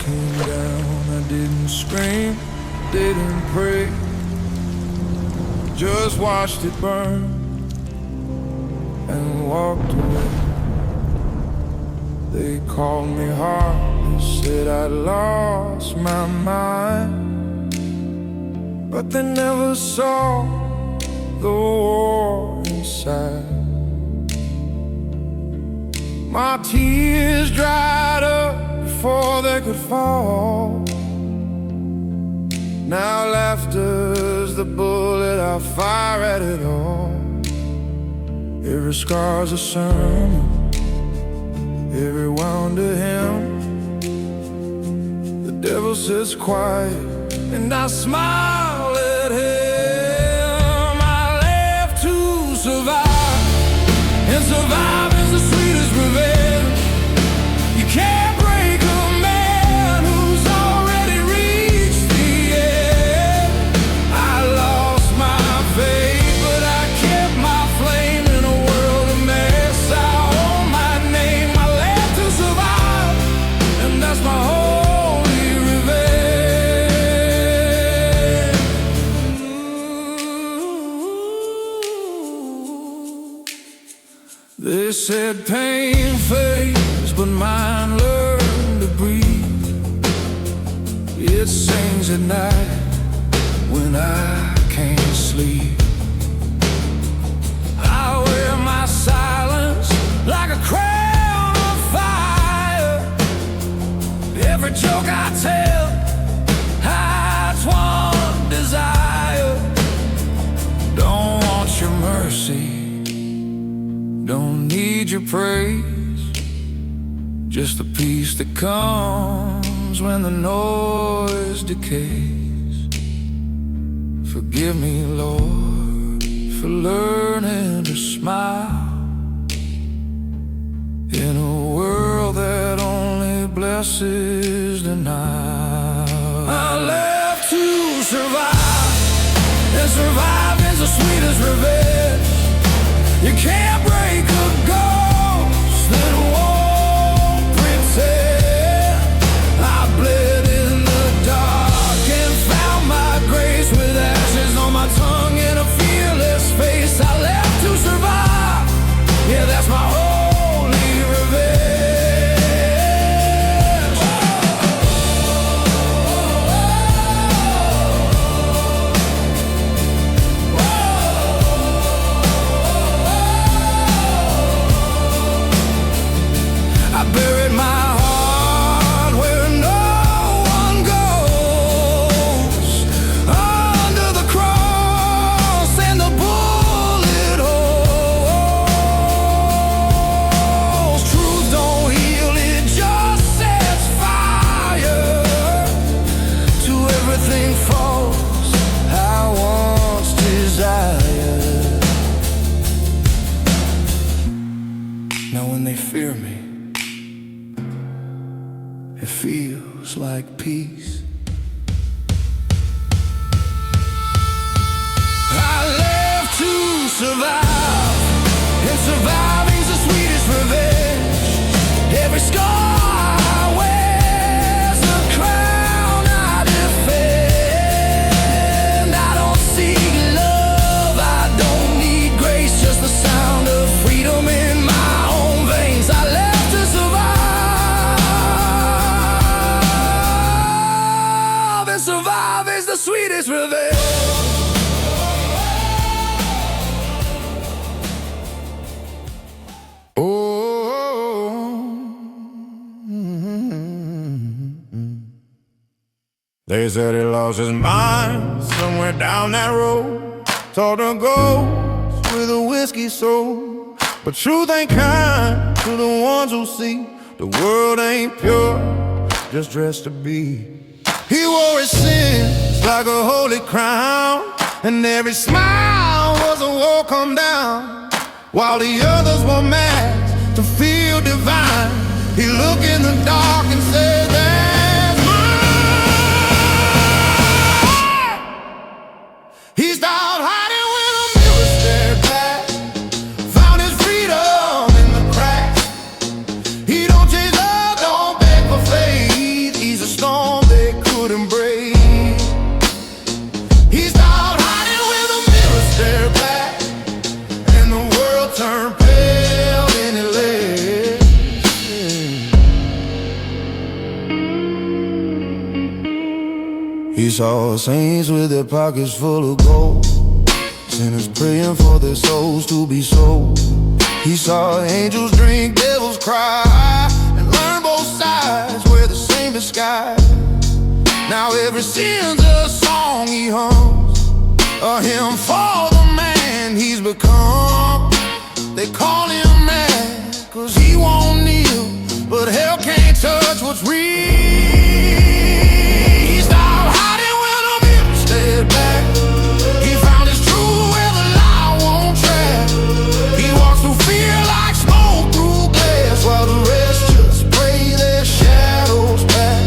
came down, I didn't scream, didn't pray, just watched it burn and walked away. They called me heartless, said I'd lost my mind, but they never saw the war inside. My tears dried up before they could fall. Now laughter's the bullet, I'll fire at it all. Every scar's a sermon, every wound a hymn. The devil sits quiet and I smile at him. I live to survive, and surviving's the sweetest revenge. You can't break a man who's already reached the end. I lost my faith, but I kept my flame in a world of mess. I own my name, I live to survive, and that's my holy revenge. They said pain fades, but mine learned to breathe. It sings at night when I can't sleep. I wear my silence like a crown of fire. Every joke I tell hides one desire. Don't want your mercy, don't need your praise, just the peace that comes when the noise decays. Forgive me, Lord, for learning to smile in a world that only blesses denial. I live to survive, and surviving's the sweetest revenge. You can't break a ghost that won't pretend. I bled in the dark and found my grace with ashes on my tongue and a fearless face. I left to survive, yeah, that's my holy revenge. I buried my heart where no one goes, under the cross and the bullet holes. Truth don't heal, it just sets fire to everything false I once desired. Now when they fear me, it feels like peace. I live to survive, and surviving's the sweetest revenge. Every scar wears a crown I defend. I don't seek love, I don't need grace, just the sound of freedom in my own veins. I live to survive, and survive is the sweetest revenge. They said he lost his mind somewhere down that road. Told her ghost with a whiskey soul. But truth ain't kind to the ones who see the world ain't pure, just dressed to be. He wore his sins like a holy crown, and every smile was a woe come down. While the others were mad to feel divine, he looked in the dark and said, "There's mine." He stopped hiding when a mirror stared back, found his freedom in the cracks. He don't chase love, don't beg for faith. He's a He saw saints with their pockets full of gold, sinners praying for their souls to be sold. He saw angels drink, devils cry, and learn both sides where the same disguise. Now every sin's a song he hums, a hymn for the man he's become. They call him mad, cause he won't kneel, but hell can't touch what's real. He stopped hiding when the mirror stared back. He found his truth where the lie won't track. He walks through fear like smoke through glass, while the rest just pray their shadows back.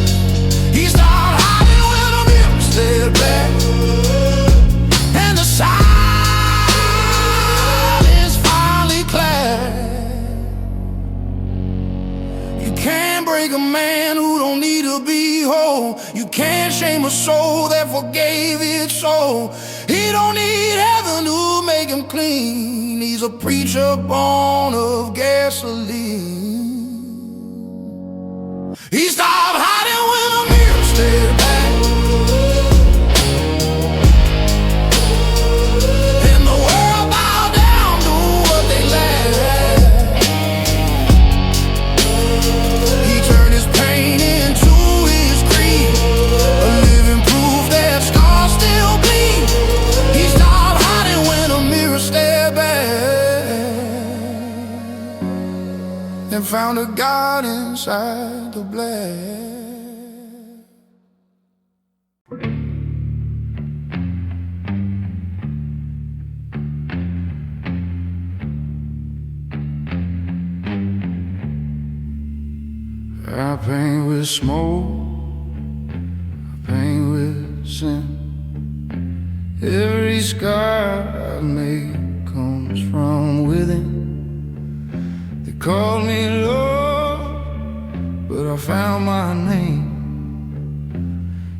He stopped hiding when the mirror stared back, and the silence finally clapped. You can't break a man who don't need to be whole. You can't shame a soul that forgave its soul. He don't need heaven to make him clean. He's a preacher born of gasoline. He stopped hiding when the mirror stared back, and the world bowed down to what they lacked. He turned his pain into his creed, a living proof that scars still bleed. He stopped hiding when a mirror stared back, and found a God inside the black. I paint with smoke, I paint with sin. Every scar I make comes from within. They called me Lord, but I found my name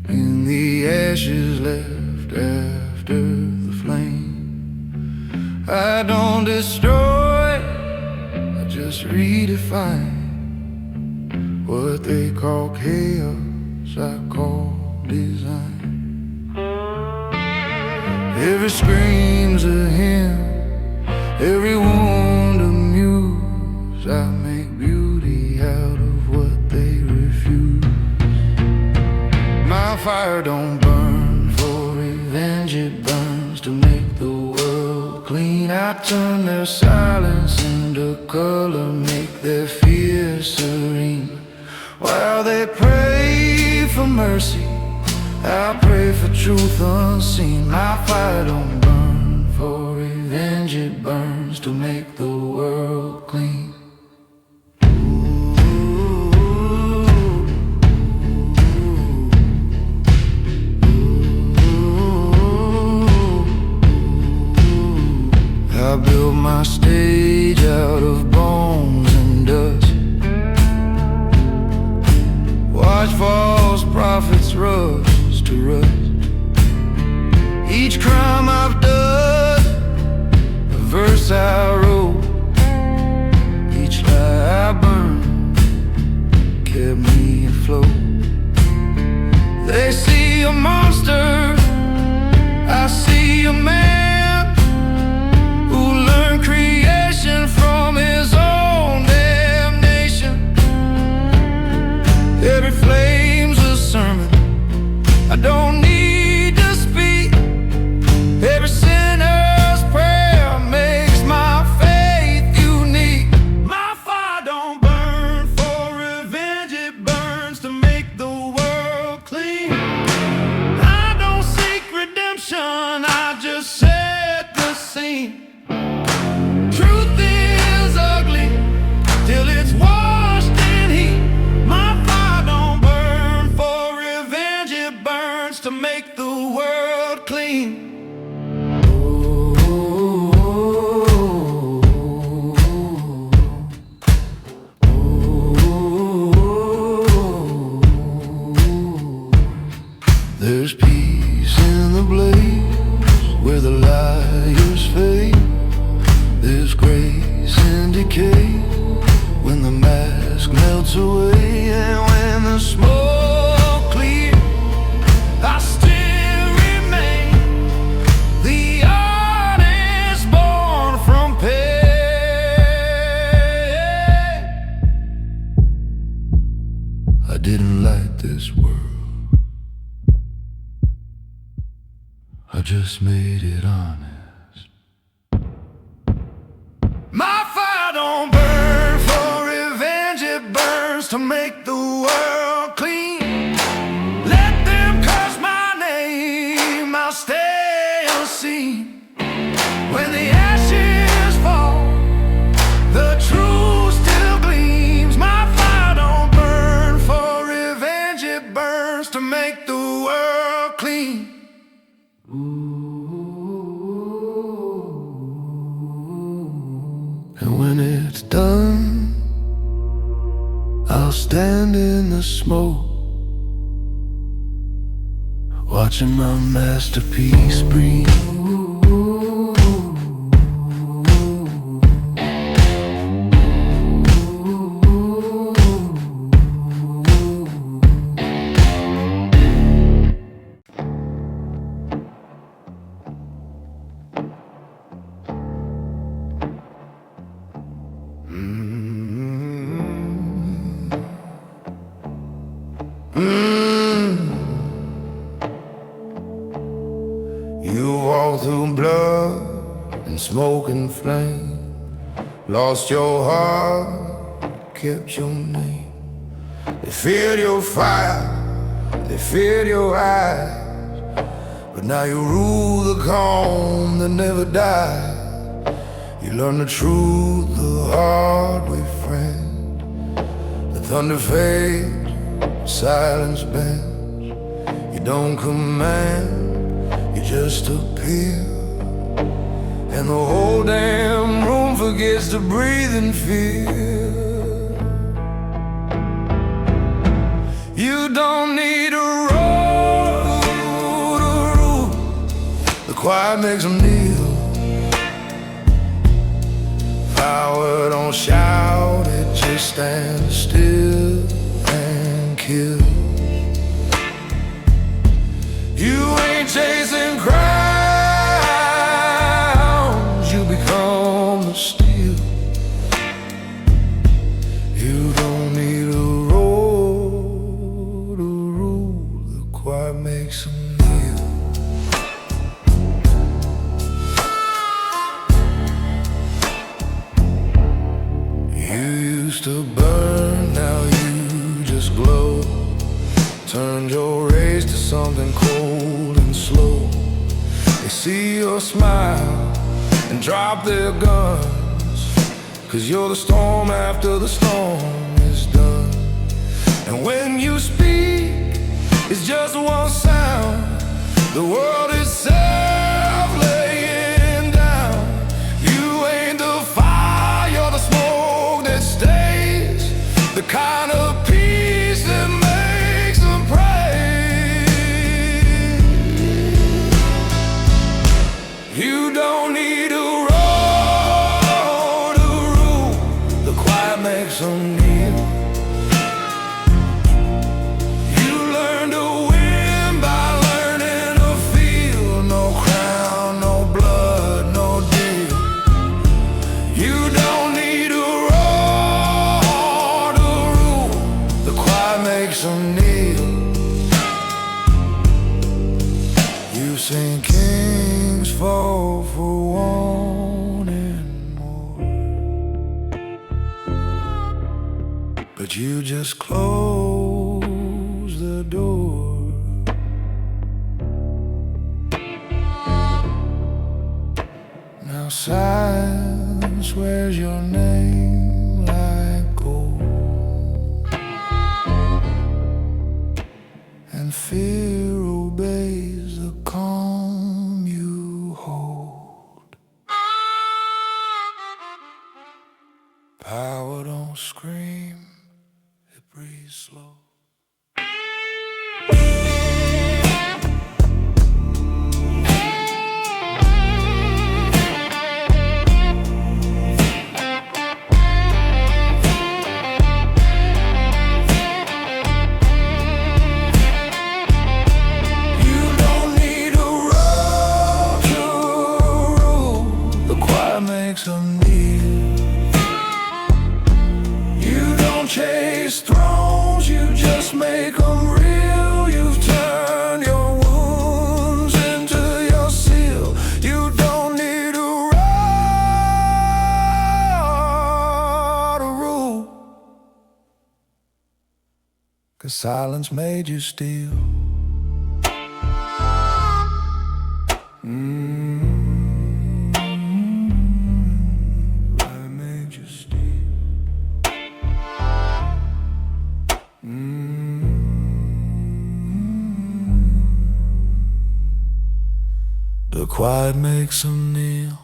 in the ashes left after the flame. I don't destroy, I just redefine. What they call chaos, I call design. Every scream's a hymn, every wound a muse. I make beauty out of what they refuse. My fire don't burn for revenge, it burns to make the world clean. I turn their silence into color, make their fear serene. While they pray for mercy, I pray for truth unseen. My fire don't burn for revenge, it burns to make the world clean. I built my stage out of bones and dust. Watch false prophets rush to rust. Each crime I've done, a verse I wrote. Each lie I burned kept me afloat. They see a monster, I see a man who learned creation from his own damnation. Every flame's a sermon, I don't need to speak. Every sinner's prayer makes my faith unique. My fire don't burn for revenge, it burns to make the world clean. I don't seek redemption, I just set the scene. Truth is ugly till it's washed in heat. My fire don't burn for revenge, it burns to make the world clean. There's peace in the blaze where the liars fade. There's grace in decay when the mask melts away. And when the smoke clears, I still I didn't like this world, I just made it honest. My fire don't burn for revenge, it burns to make the world clean. Let them curse my name, I'll stay unseen. When the ashes fall, the truth still gleams. My fire don't burn for revenge, it burns to make the world clean. And when it's done, I'll stand in the smoke, watching my masterpiece breathe. You walked through blood and smoke and flame, lost your heart, kept your name. They feared your fire, they feared your eyes, but now you rule the calm that never died. You learn the truth the hard way, friend. The thunder fades, silence bends. You don't command, you just appear, and the whole damn room forgets to breathe in fear. You don't need a road to rule, the quiet makes them kneel. Power don't shout, it just stands still and kills. You ain't chasing crowns, you become the steel. You don't need a road to rule, the quiet makes them kneel. You used to burn, now you just glow. Turned your race to something cold and slow. They see your smile and drop their guns, 'cause you're the storm after the storm is done. And when you speak, it's just one sound, the world itself laying down. You ain't the fire, you're the smoke that stays, the kind of peace that makes them pray. You don't need a road to rule, the quiet makes them kneel. You learn to win by learning to feel. No crown, no blood, no deal. You don't need a road to rule, the quiet makes them kneel. You've seen kings fall for wanting more, but you just close the door. Now silence wears your name like gold, and fear obeys the calm you hold. Power don't scream, it breathes slow. just make them real. You've turned your wounds into your seal. You don't need a rod or rule, 'cause silence made you steal. I made you steal. The quiet makes them kneel.